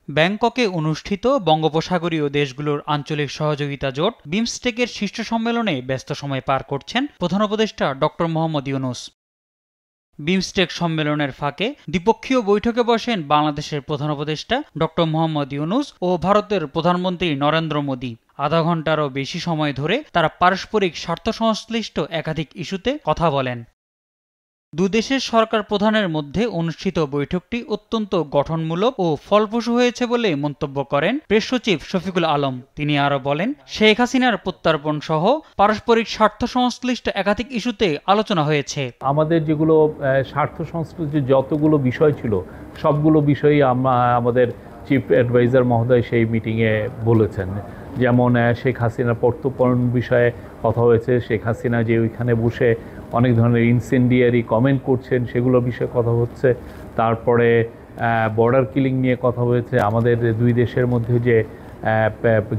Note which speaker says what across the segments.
Speaker 1: ব্যাংককে অনুষ্ঠিত বঙ্গোপসাগরীয় দেশগুলোর আঞ্চলিক সহযোগিতা জোট বিমস্টেকের শীর্ষ সম্মেলনে ব্যস্ত সময় পার করছেন প্রধান উপদেষ্টা ড. মোহাম্মদ ইউনূস। বিমস্টেক সম্মেলনের ফাঁকে দ্বিপক্ষীয় বৈঠকে বসেন বাংলাদেশের প্রধান উপদেষ্টা ড. মোহাম্মদ ইউনূস ও ভারতের প্রধানমন্ত্রী নরেন্দ্র মোদি। আধা ঘণ্টারও বেশি সময় ধরে তারা পারস্পরিক স্বার্থ সংশ্লিষ্ট একাধিক ইস্যুতে কথা বলেন। দুদেশের সরকার প্রধানের মধ্যে অনুষ্ঠিত বৈঠকটি অত্যন্ত গঠনমূলক ও ফলপ্রসূ হয়েছে বলে মন্তব্য করেন প্রেস সচিব শফিকুল আলম। তিনি আরও বলেন, শেখ হাসিনার প্রত্যর্পণ সহ পারস্পরিক স্বার্থ সংশ্লিষ্ট একাধিক ইস্যুতে আলোচনা হয়েছে।
Speaker 2: আমাদের যেগুলো স্বার্থ সংশ্লিষ্ট যতগুলো বিষয় ছিল সবগুলো বিষয়ই আমাদের চিফ অ্যাডভাইজার মহোদয় সেই মিটিংয়ে বলেছেন। যেমন শেখ হাসিনার প্রত্যর্পণ বিষয়ে কথা হয়েছে, শেখ হাসিনা যে ওইখানে বসে অনেক ধরনের ইনসেন্ডিয়ারি কমেন্ট করছেন সেগুলোর বিষয়ে কথা হচ্ছে। তারপরে বর্ডার কিলিং নিয়ে কথা হয়েছে। আমাদের দুই দেশের মধ্যে যে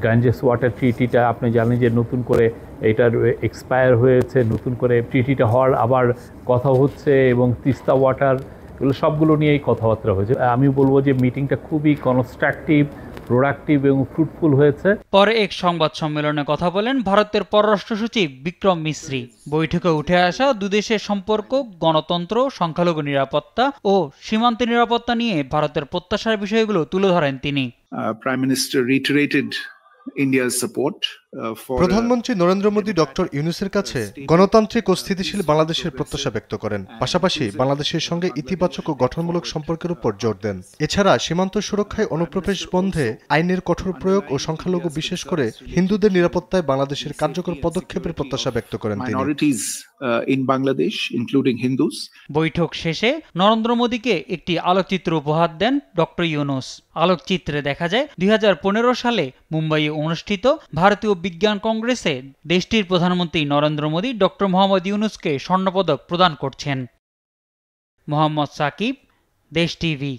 Speaker 2: গাঞ্জেস ওয়াটার ট্রিটিটা আপনি জানেন যে নতুন করে এটার এক্সপায়ার হয়েছে, নতুন করে ট্রিটিটা হওয়ার আবার কথা হচ্ছে, এবং তিস্তা ওয়াটার, এগুলো সবগুলো নিয়েই কথাবার্তা হয়েছে। আমি বলবো যে মিটিংটা খুবই কনস্ট্রাকটিভ, প্রোডাক্টিভ এবং ফ্রুটফুল হয়েছে।
Speaker 1: পরে এক সংবাদ সম্মেলনে কথা বলেন ভারতের পররাষ্ট্র সচিব বিক্রম মিশ্রি। বৈঠকে উঠে আসা দুদেশের সম্পর্ক, গণতন্ত্র, সংখ্যালঘু নিরাপত্তা ও সীমান্ত নিরাপত্তা নিয়ে ভারতের প্রত্যাশার বিষয়গুলো তুলে ধরেন তিনি।
Speaker 3: Prime Minister reiterated India's support
Speaker 4: প্রধানমন্ত্রী নরেন্দ্র মোদী ডক্টর ইউনূসের কাছে গণতান্ত্রিক ও স্থিতিশীল বাংলাদেশের প্রত্যাশা ব্যক্ত করেন। পাশাপাশি বাংলাদেশের সঙ্গে ইতিবাচক ও গঠনমূলক সম্পর্কের উপর জোর দেন। এছাড়া সীমান্ত সুরক্ষায় অনুপ্রবেশ বন্ধে আইনের কঠোর প্রয়োগ ও সংখ্যালঘু বিশেষ করে হিন্দুদের নিরাপত্তায় বাংলাদেশের কার্যকর পদক্ষেপের প্রত্যাশা ব্যক্ত করেন তিনি।
Speaker 1: বৈঠক শেষে নরেন্দ্র মোদীকে একটি আলোকচিত্র উপহার দেন ডক্টর ইউনূস। আলোকচিত্রে দেখা যায় 2015 সালে মুম্বাইয়ে অনুষ্ঠিত ভারতীয় বিজ্ঞান কংগ্রেসে দেশটির প্রধানমন্ত্রী নরেন্দ্র মোদী ড. মোহাম্মদ ইউনূসকে স্বর্ণপদক প্রদান করছেন। মোহাম্মদ সাকিব, দেশ টিভি।